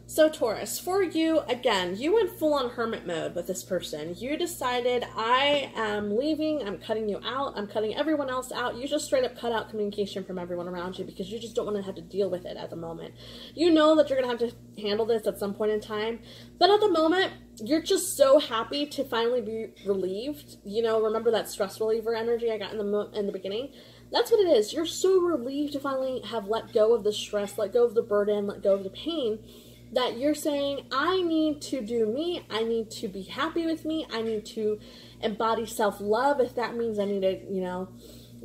So Taurus, for you, again, you went full on hermit mode with this person. You decided, I am leaving, I'm cutting you out, I'm cutting everyone else out. You just straight up cut out communication from everyone around you because you just don't want to have to deal with it at the moment. You know that you're going to have to handle this at some point in time, but at the moment, you're just so happy to finally be relieved. You know, remember that stress reliever energy I got in the beginning? That's what it is. You're so relieved to finally have let go of the stress, let go of the burden, let go of the pain, that you're saying, I need to do me, I need to be happy with me, I need to embody self-love. If that means I need to, you know,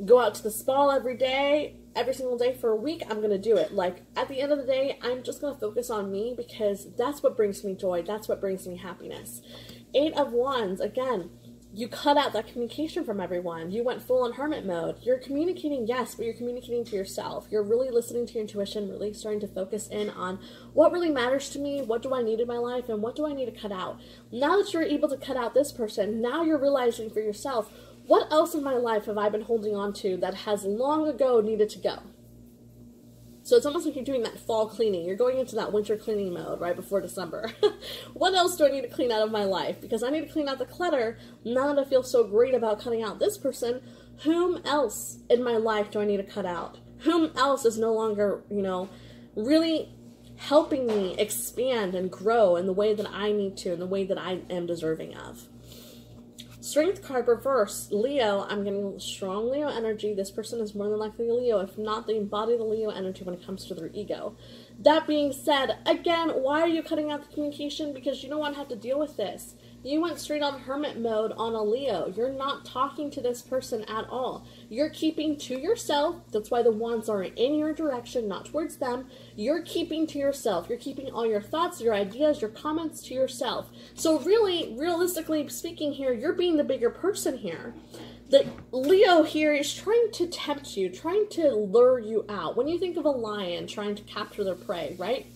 go out to the spa every day, every single day for a week, I'm going to do it. Like, at the end of the day, I'm just going to focus on me because that's what brings me joy, that's what brings me happiness. 8 of Wands, again, you cut out that communication from everyone. You went full on hermit mode. You're communicating, yes, but you're communicating to yourself. You're really listening to your intuition, really starting to focus in on what really matters to me, what do I need in my life, and what do I need to cut out. Now that you're able to cut out this person, now you're realizing for yourself, what else in my life have I been holding on to that has long ago needed to go? So it's almost like you're doing that fall cleaning. You're going into that winter cleaning mode right before December. What else do I need to clean out of my life? Because I need to clean out the clutter. Now that I feel so great about cutting out this person, whom else in my life do I need to cut out? Whom else is no longer, you know, really helping me expand and grow in the way that I need to, in the way that I am deserving of? Strength card reverse, Leo. I'm getting strong Leo energy. This person is more than likely a Leo. If not, they embody the Leo energy when it comes to their ego. That being said, again, why are you cutting out the communication? Because you don't want to have to deal with this. You went straight on hermit mode on a Leo. You're not talking to this person at all. You're keeping to yourself. That's why the wands are in your direction, not towards them. You're keeping to yourself. You're keeping all your thoughts, your ideas, your comments to yourself. So really, realistically speaking here, you're being the bigger person here. The Leo here is trying to tempt you, trying to lure you out. When you think of a lion trying to capture their prey, right?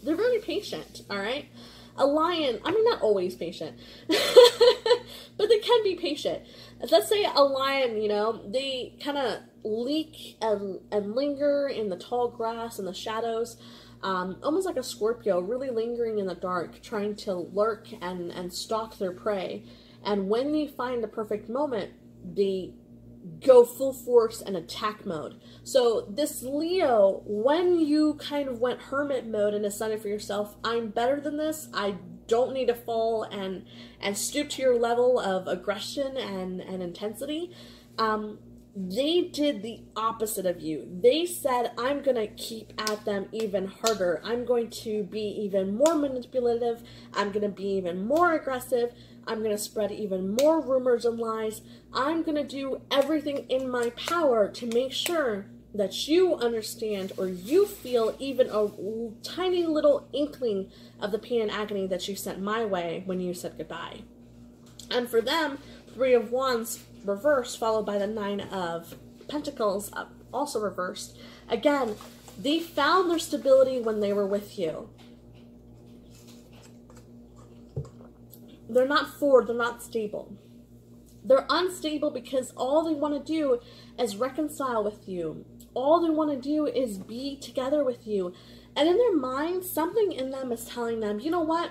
They're very patient, all right? A lion, I mean, not always patient, but they can be patient. Let's say a lion, you know, they kind of leak and linger in the tall grass and the shadows, almost like a Scorpio, really lingering in the dark, trying to lurk and stalk their prey. And when they find the perfect moment, they go full force and attack mode. So this Leo, when you kind of went hermit mode and decided for yourself, I'm better than this, I don't need to fall and stoop to your level of aggression and intensity, they did the opposite of you. They said, I'm going to keep at them even harder. I'm going to be even more manipulative. I'm going to be even more aggressive. I'm going to spread even more rumors and lies. I'm going to do everything in my power to make sure that you understand or you feel even a tiny little inkling of the pain and agony that you sent my way when you said goodbye. And for them, Three of Wands reversed, followed by the Nine of Pentacles, also reversed. Again, they found their stability when they were with you. They're not forward, they're not stable. They're unstable because all they want to do is reconcile with you. All they want to do is be together with you. And in their mind, something in them is telling them, you know what?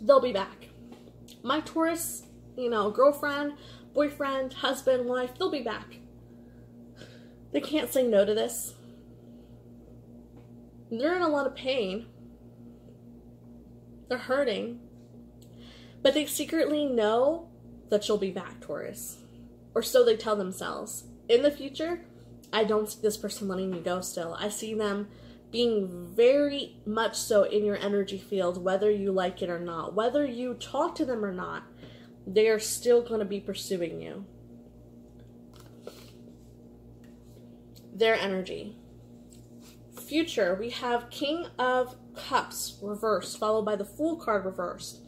They'll be back. My Taurus, girlfriend, boyfriend, husband, wife, they'll be back. They can't say no to this. They're in a lot of pain. They're hurting. But they secretly know that you'll be back, Taurus. Or so they tell themselves. In the future, I don't see this person letting you go still. I see them being very much so in your energy field, whether you like it or not. Whether you talk to them or not, they are still going to be pursuing you. Their energy. Future, we have King of Cups reversed, followed by the Fool card reversed.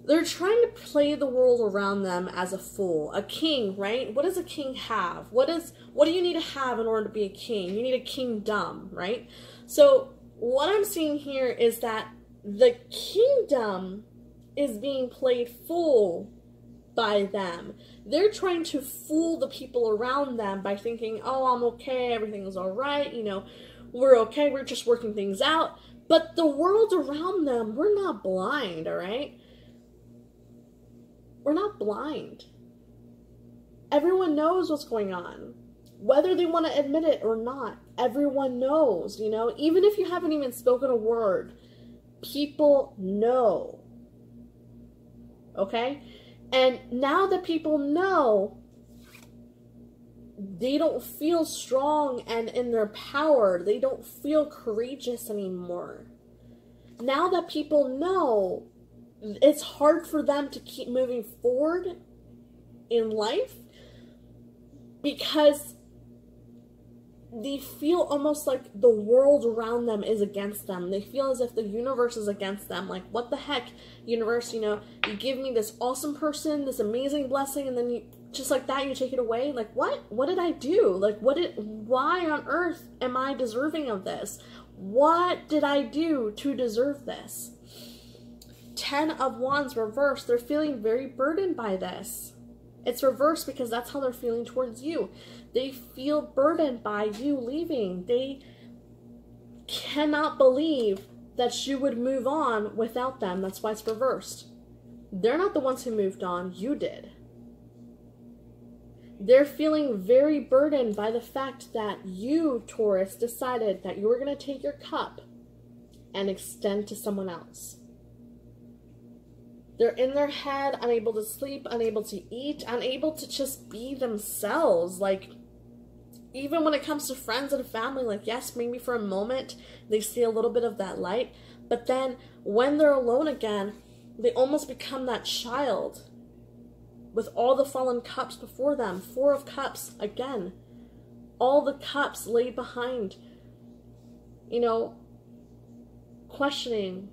They're trying to play the world around them as a fool. A king, right? What does a king have? What do you need to have in order to be a king? You need a kingdom, right? So what I'm seeing here is that the kingdom is being played fool by them. They're trying to fool the people around them by thinking, oh, I'm okay, everything's all right, we're okay, we're just working things out. But the world around them, we're not blind, all right? We're not blind. Everyone knows what's going on. Whether they want to admit it or not, everyone knows, Even if you haven't even spoken a word, people know. Okay? And now that people know, they don't feel strong and in their power. They don't feel courageous anymore. Now that people know, it's hard for them to keep moving forward in life because they feel almost like the world around them is against them. They feel as if the universe is against them. Like, what the heck, universe, you give me this awesome person, this amazing blessing, and then you, just like that, you take it away? Like, what? What did I do? Like, why on earth am I deserving of this? What did I do to deserve this? 10 of Wands reversed. They're feeling very burdened by this. It's reversed because that's how they're feeling towards you. They feel burdened by you leaving. They cannot believe that you would move on without them. That's why it's reversed. They're not the ones who moved on. You did. They're feeling very burdened by the fact that you, Taurus, decided that you were going to take your cup and extend to someone else. They're in their head, unable to sleep, unable to eat, unable to just be themselves. Like, even when it comes to friends and family, like, yes, maybe for a moment they see a little bit of that light, but then when they're alone again, they almost become that child with all the fallen cups before them. 4 of Cups, again, all the cups laid behind, questioning,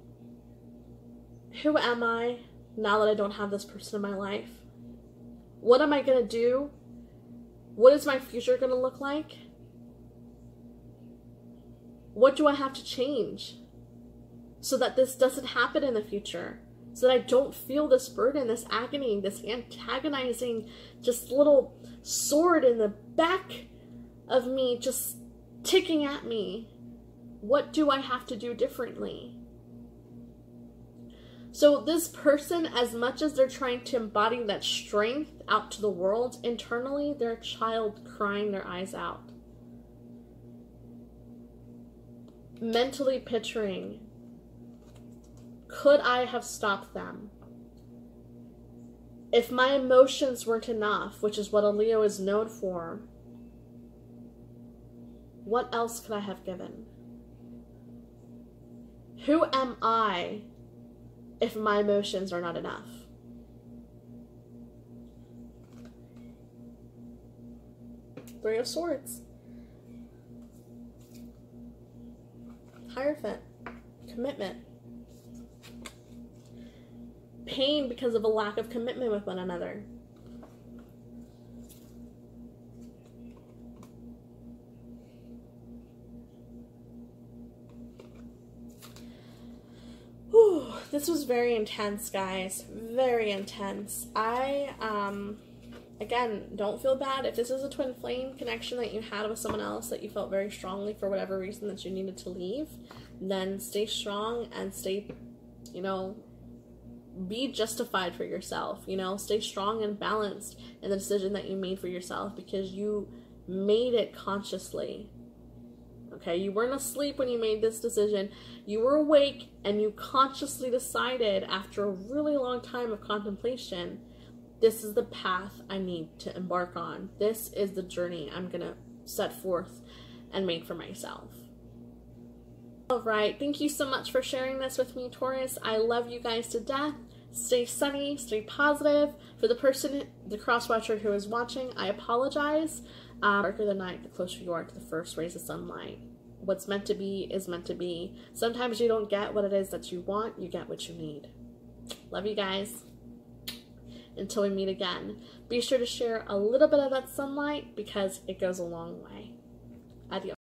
who am I now that I don't have this person in my life? What am I going to do? What is my future going to look like? What do I have to change so that this doesn't happen in the future? So that I don't feel this burden, this agony, this antagonizing, just little sword in the back of me just ticking at me. What do I have to do differently? So this person, as much as they're trying to embody that strength out to the world, internally, they're a child crying their eyes out. Mentally picturing, could I have stopped them? If my emotions weren't enough, which is what a Leo is known for, what else could I have given? Who am I if my emotions are not enough? Three of Swords. Hierophant. Commitment. pain because of a lack of commitment with one another. Whew, this was very intense, guys. Very intense. Again, don't feel bad. If this is a twin flame connection that you had with someone else that you felt very strongly for whatever reason that you needed to leave, then stay strong and stay, you know, be justified for yourself, you know, stay strong and balanced in the decision that you made for yourself because you made it consciously. Okay, you weren't asleep when you made this decision. You were awake and you consciously decided after a really long time of contemplation, this is the path I need to embark on. This is the journey I'm going to set forth and make for myself. All right, thank you so much for sharing this with me, Taurus. I love you guys to death. Stay sunny, stay positive. For the person, the cross-watcher who is watching, I apologize. The darker the night, the closer you are to the first rays of sunlight. What's meant to be is meant to be. Sometimes you don't get what it is that you want, you get what you need. Love you guys. Until we meet again, be sure to share a little bit of that sunlight because it goes a long way. Adios.